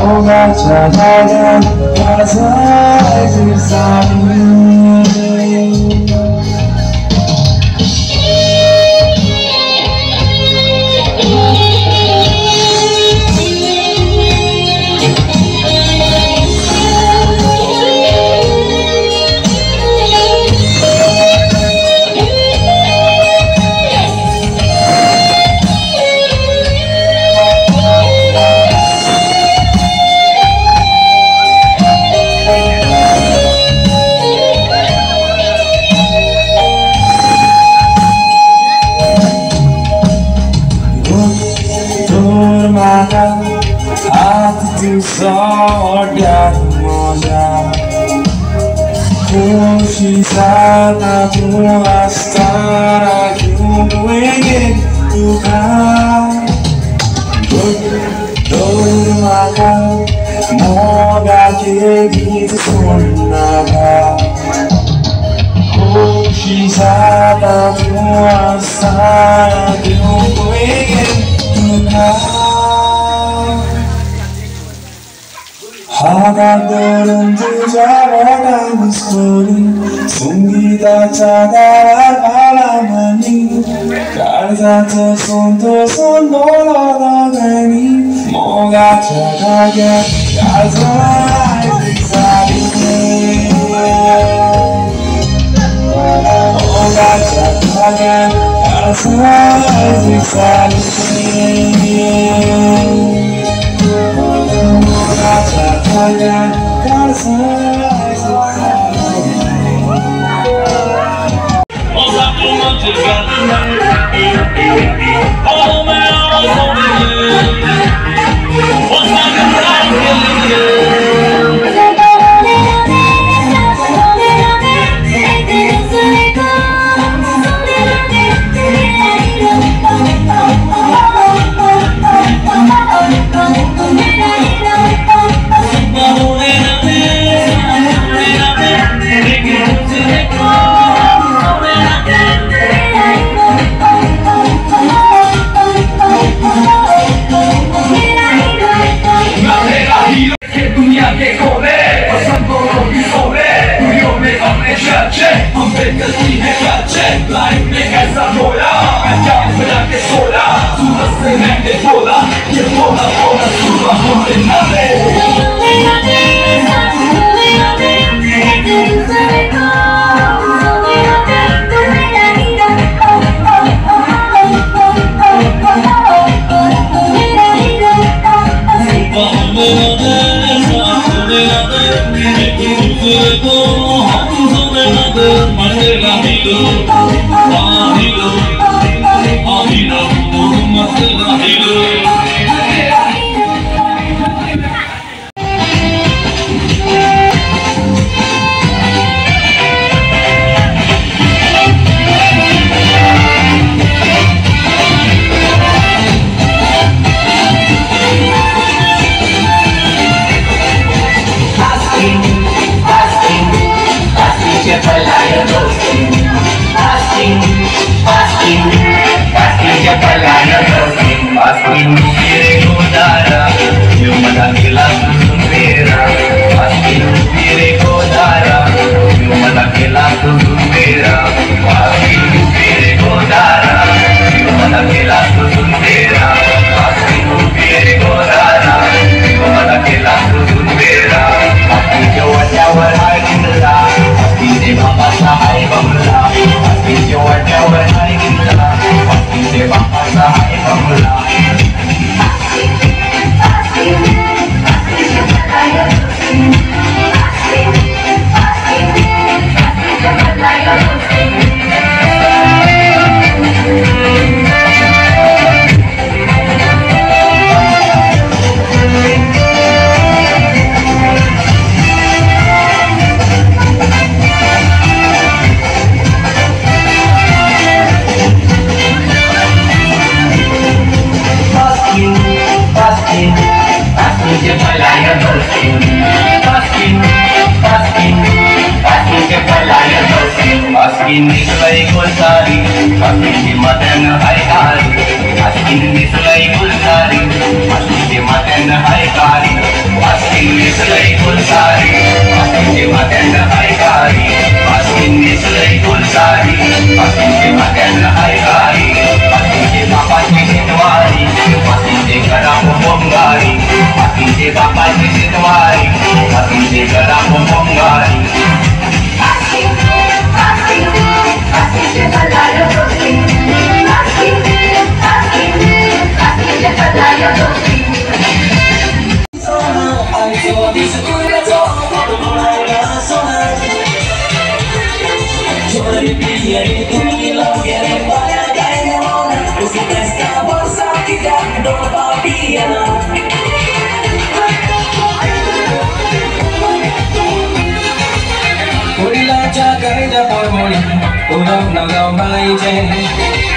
뭔가 찾아간 가사의 질서니 hati seorang moja Kunci sana puas terakhir ingin Tuhan Berdoa moga kita sunnaga Kunci sana puas terakhir ingin Tuhan 하나들은 뒤잡아가는 소리 숨기다 찾아갈 바람하니 깔자쳐 손도 손 놀아나가니 뭐가 찾아가 가져와 식사리니 뭐가 찾아가 가져와 식사리니 Así papai si situai, así si kera pompongai. Así si palayo dosi. Así si palayo dosi. Ay so di seguro todo no sona. Yo le pide y tú lo quieres para caer ahora. Usa esta bolsa que ya no va bien. Jaga formula, udah naga malai jen.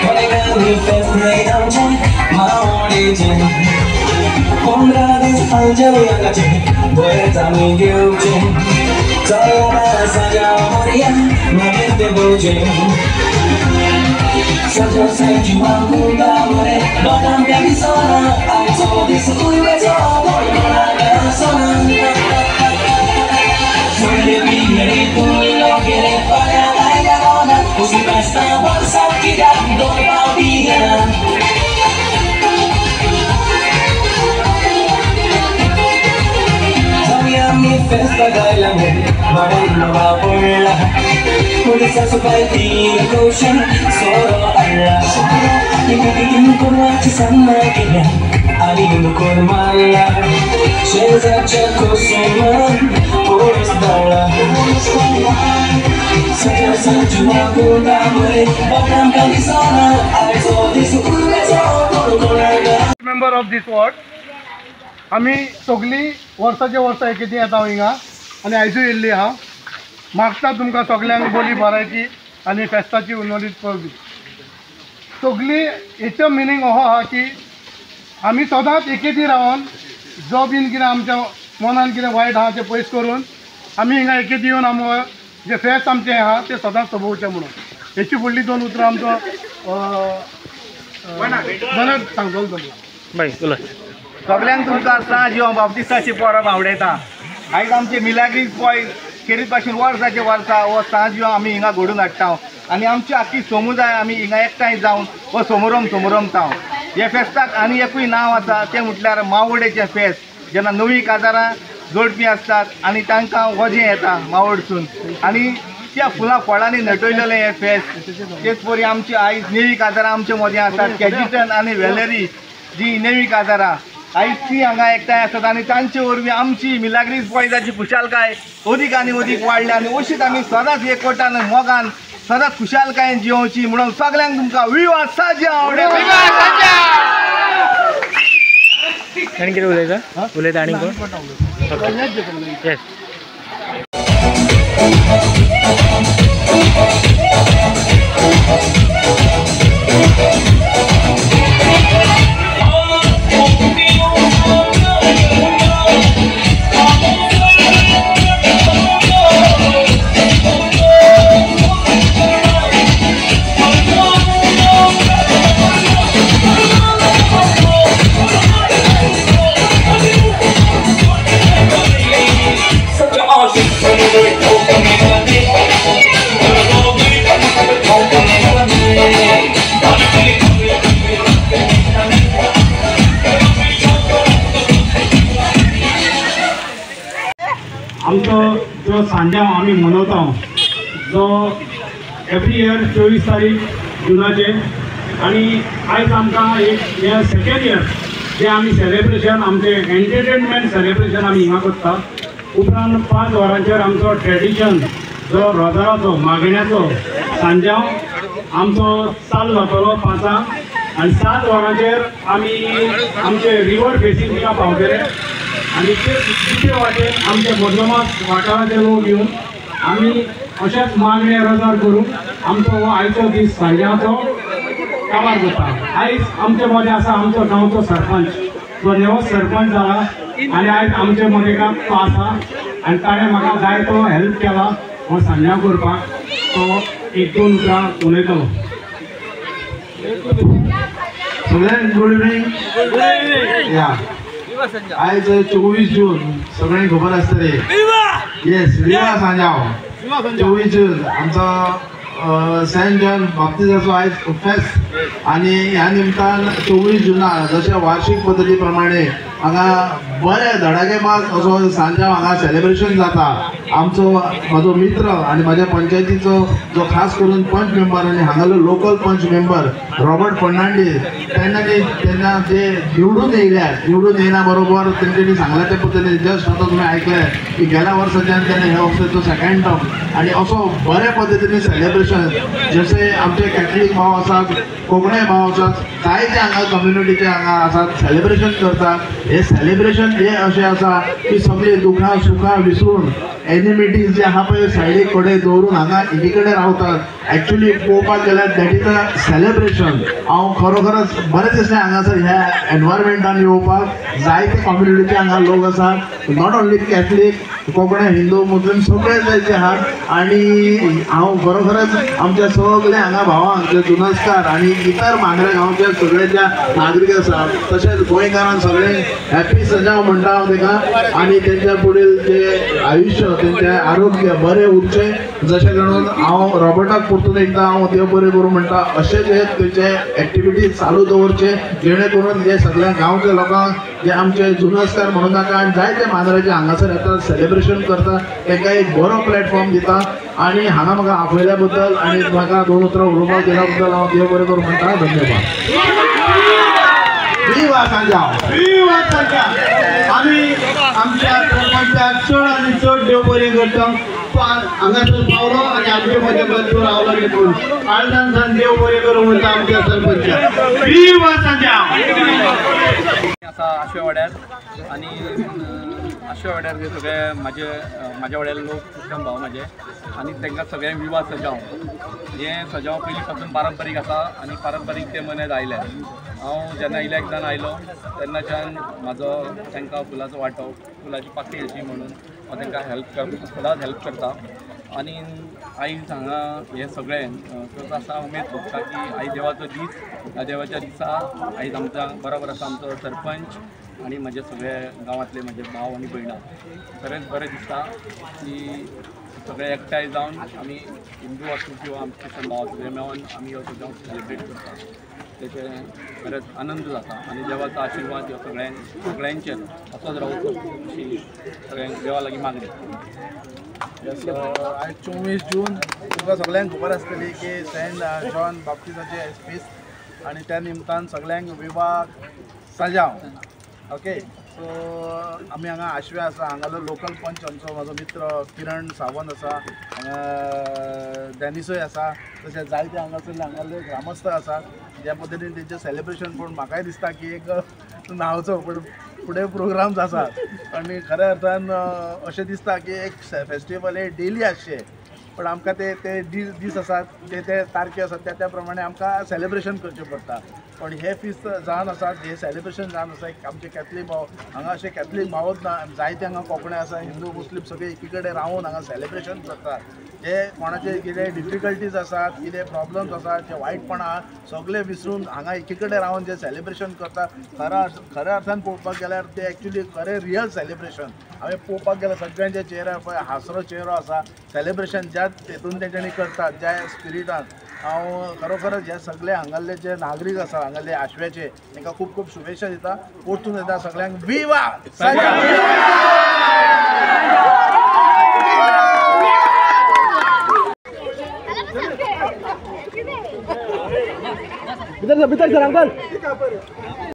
Kolega ni fest ni amjen, mau di jen. Kongra dis anjel yang kajen, boleh tami giu jen. Saya saja meriah, makin tebojen. Saja saya cuma muda boleh, badam dari sana. Ayo di sekui bejo, boleh naga sana. Quiere para la laguna, usi basta bolsa tirando la vida. Sabía mi festa bailando, bailando va por la. Pulsa su paiti kosher, solo Allah. Y me pidieron con machi sama kenya, ali no con mala. Sheza chako suman, por estarla. Saja cuma guna boleh, badam kali sana. I saw this member of this ward. आम्ही सगळी वर्साचे वर्सा एकेदी येता हिंगा आनी आयजूय येयल्ली हांव मागता तुमकां सगळ्यांक बोली भरायची आनी फेस्ताची उन्नतीत पळोवपी सगळी हेचो मिनींग हो आहा की आमी सदांच एकेदी रावन जो बीन कितें आमच्या मनान कितें वायट आहा तें पयस करून आमी हिंगा एकेदी येवन आमकां जे फेस्त आमचें आहा तें सदांच सोबोवचें म्हणून हेची फुडली दोन उतरां आमचो बनत सांगतलो तुमकां सगळ्यांक तुमकां सांज यो बाप्तिस्ताची परब आवडयता आयज आमचे मिलाग्रीज बॉय खेरीत भाशेन वर्साचे वर्सा हो सांज यो आमी हिंगा घडोवन हाडटा आनी आमची आख्खी समुदाय आमी हिंगा एकठांय जावन हो समरमता हे फेस्ताक आनी एकूय नांव आसा तें म्हटल्यार मावोडेचें फेस्त जेन्ना नवी काजारां जोडपी आसतात आनी तांकां वजें येता मावोडसून आनी त्या फुलां फळांनी नटयलेलें हें फेस्त तेच परी आमची आयज नेवी काजारां आमचे मदें आसात कॅजिटन आनी वेलेरी जी नेवी काजारां आयज ती हांगा एकठांय आसात आनी तांचे वरवीं आमची मिलाग्रीज बॉयजाची खुशालकाय अदीक आनी अदीक वाडल्या आनी अशीच आमी सदांच एकवटान मोगान सदांच खुशालकायेन जियोवची म्हणून सगळ्यांक तुमकां विवा साजा आवडे आणि किती उलयता आणि कोण येस आमचो जो सांजाव आमी मनयता जो एवरी इयर 24 तारीख जुनाचे आनी आयज आमकां एक हे सेकेंड इयर जे आमी सेलेब्रेशन आमचे एंटरटेनमेंट सेलेब्रेशन आमी हिंगा करता उपरांत 5 वरांचेर आमचो ट्रेडिशन जो रोजाराचो मागण्याचो सांजाव आमचो चालू जातलो 5 आनी 7 वरांचेर आमी आमचे रिवर फेसींग तिका पावतले आनी तितके वाटेन आमचे बदमाश वाठाराचे लोक येवन आमी अशेंच मागणे रोजार करून आमचो हो आयचो दीस सांजाचो काबार करता आयज आमचे मदें आसा आमचो गांवचो सरपंच जो नवो सरपंच जाला आनी आयज आमचे मदें तो आसा आनी ताणें म्हाका जाय तो हेल्प केला हो सांजाव करपाक तो 1-2 उतरां उलयतलो सगळ्यांक गुड इवनिंग या आज 24 जून सगळ्यांक खबर आसतली येस विवा सांजाव 24 जून आमचो सेंट जॉन बाप्तिस्ताचो आयज फेस्त आनी ह्या निमतान 24 जुना जशें वार्षिक पद्दती प्रमाणे हांगा बरे धडाकेबाज असो सांजाव हांगा सेलिब्रेशन जाता. आमचो म्हाजो मित्र आनी म्हाज्या पंचायतीचो जो खास करून पंच मेंबर आनी हांगालो लोकल पंच मेंबर रॉबर्ट फर्नांडीस तेन्ना जे निवडून येयना बरोबर तेंच्यांनी सांगल्या त्या पद्दतीन जस्ट आतां तुमी आयकले की गेल्या वर्साच्यान तेणे हे वर्साचो सेकंड टर्म आनी असो बऱ्या पद्दतीन सेलिब्रेशन जशे आमचे कॅथलीक भाव आसात, कोंकणी भाव आसात, जायते हांगा कम्युनिटीचे हांगा आसात सेलिब्रेशन करतात. हे सेलिब्रेशन हे अशें आसा की सगळी दुखां सुखां विसरून एनिमिटीज जे आहा पळय सायडीक कडेन दवरून हांगा एकी कडेन रावतात. एक्चुअली पळोवपाक गेल्यार दॅट इज अ सेलिब्रेशन. हांव खरोखरच बरें दिसलें हांगासर ह्या एनवायरमेंटान येवपाक. जायते कम्युनिटीचे हांगा लोक आसात, not only Catholic, Konkani, Hindu, Muslim सगळे जायते आहात. आनी हांव खरोखरच आमच्या सगळ्या हांगा भावांक जे जुनस्कार आनी इतर मांद्रे गांवच्या सगळे ज्या नागरीक आसात तशेंच गोंयकारांक सगळे हॅपी सजाव म्हणटा हांव तेका. आनी तेंच्या फुडेल जे आयुश्य तेंचें आरोग्य बरें उरचें जशें म्हणून हांव रॉबर्टाक परतून एकदां हांव देव बरें करूं म्हणटा. अशें जे तेंचे एक्टिविटीज चालू दवरचे जेणे करून जे सगळ्या गांवच्या लोकांक जे आमचे जुनस्कार म्हणून नाका आनी जायते मांद्रेचे हांगासर येतात सेलिब्रेशन करता तांकां एक बरो प्लॅटफॉर्म दिता. आनी हांगा म्हाका आपयल्या बद्दल आनी म्हाका दोन उतरां उलोवपाक दिल्या बद्दल हांव देव बरें करूं म्हणटा. धन्यवाद. विवा सांजाव, विवा सांजाव. आमी आमच्या सरपंचाक चड आनी चड देव बरें करता. हांगासर पावलो आनी आमचे मजे मजूर रावलो देखून आळदान देव बरें करूं म्हणटा आमच्या सरपंचाक. विवा सांजाव. आसा आशे वाड्यार आनी आशे वाड्यार जे सगळे म्हाज्या वाड्यार लोक उत्तम भाव म्हाजे आनी तांकां सगळ्यांक विवाह सजाव. हें सजाव पयलीं पासून पारंपारीक आसा आनी पारंपारीक ते मनयत आयले. हांव जेन्ना इलेक्शन आयलो तेन्नाच्यान म्हाजो तांकां फुलाचो वांटो, फुलाची पाकळी अशी म्हणून हांव तांकां सदांच हेल्प करता. आनी आयज हांगा हें सगळें करता आसा उमेद भोगता की आयज देवाचो दीस. ह्या देवाच्या दिसा आयज आमचा बरोबर आसा आमचो सरपंच आनी म्हजे सगळे गांवांतले म्हजे भाव आनी भयणां. खरेंच बरें दिसता की सगळे एकठांय जावन आमी हिंदू आसूं किंवा आमचे क्रिश्चन भाव सगळे मेळोन आमी हो सजाव सेलिब्रेट करता. तेचे खरेंच आनंद जाता आनी देवाचो आशिर्वाद ह्यो सगळ्यांचेर असोच रावचो अशी सगळ्यांक देवा लागीं मागणी. आयज 24 जून तुमकां सगळ्यांक खबर आसतली की सेंट जॉन बाप्टिस्टाचे फेस्त आनी त्या निमतान सगळ्यांक विवाह सजाव. ओके, सो आमी हांगा आशवे आसा. हांगालो लोकल पंच आमचो म्हाजो मित्र किरण सावंत आसा, हांगा डॅनिसूय आसा, तशेंच जायते हांगासरले ग्रामस्थ आसात ज्या पद्दतीन तेंचें सेलिब्रेशन. पूण म्हाकाय दिसता की एक नांवचो पूण फुडें प्रोग्राम्स आसात आनी खऱ्या अर्थान अशें दिसता की एक फेस्टिवल हे डेली आसचें. पण आमकां ते दीस आसात ते तारखे आसात त्या प्रमाणे आमकां सेलिब्रेशन करचें पडटा. पण हे फिस्ट जावन आसात, हे सेलिब्रेशन जावन आसा आमचे कॅथलीक भाव. हांगा अशे कॅथलीक भावच ना, जायते हांगा कोंकणी आसा, हिंदू मुस्लीम सगळे एकी कडेन रावून हांगा सेलिब्रेशन करतात. जे कोणाचे कितें डिफिकल्टीज आसात, कितें प्रॉब्लम्स आसात, जे वायटपणां सगळे विसरून हांगा एकी कडेन रावून जे सेलिब्रेशन करतात खऱ्या अर्थान पळोवपाक गेल्यार ते एक्चुली खरें रियल सेलिब्रेशन. हांवें पळोवपाक गेल्यार सगळ्यांच्या चेहऱ्यार पळय हासरो चेहरो आसा. सेलिब्रेशन ज्या हेतून तेंच्यांनी करतात, ज्या स्पिरिटान. हांव खरोखरच हे सगळे हांगाले जे नागरीक आसा हांगाले आशव्याचे तांकां खूब खूब शुभेच्छा दिता. परतून येता सगळ्यांक विवा सांजाव. भितर सर अंकल.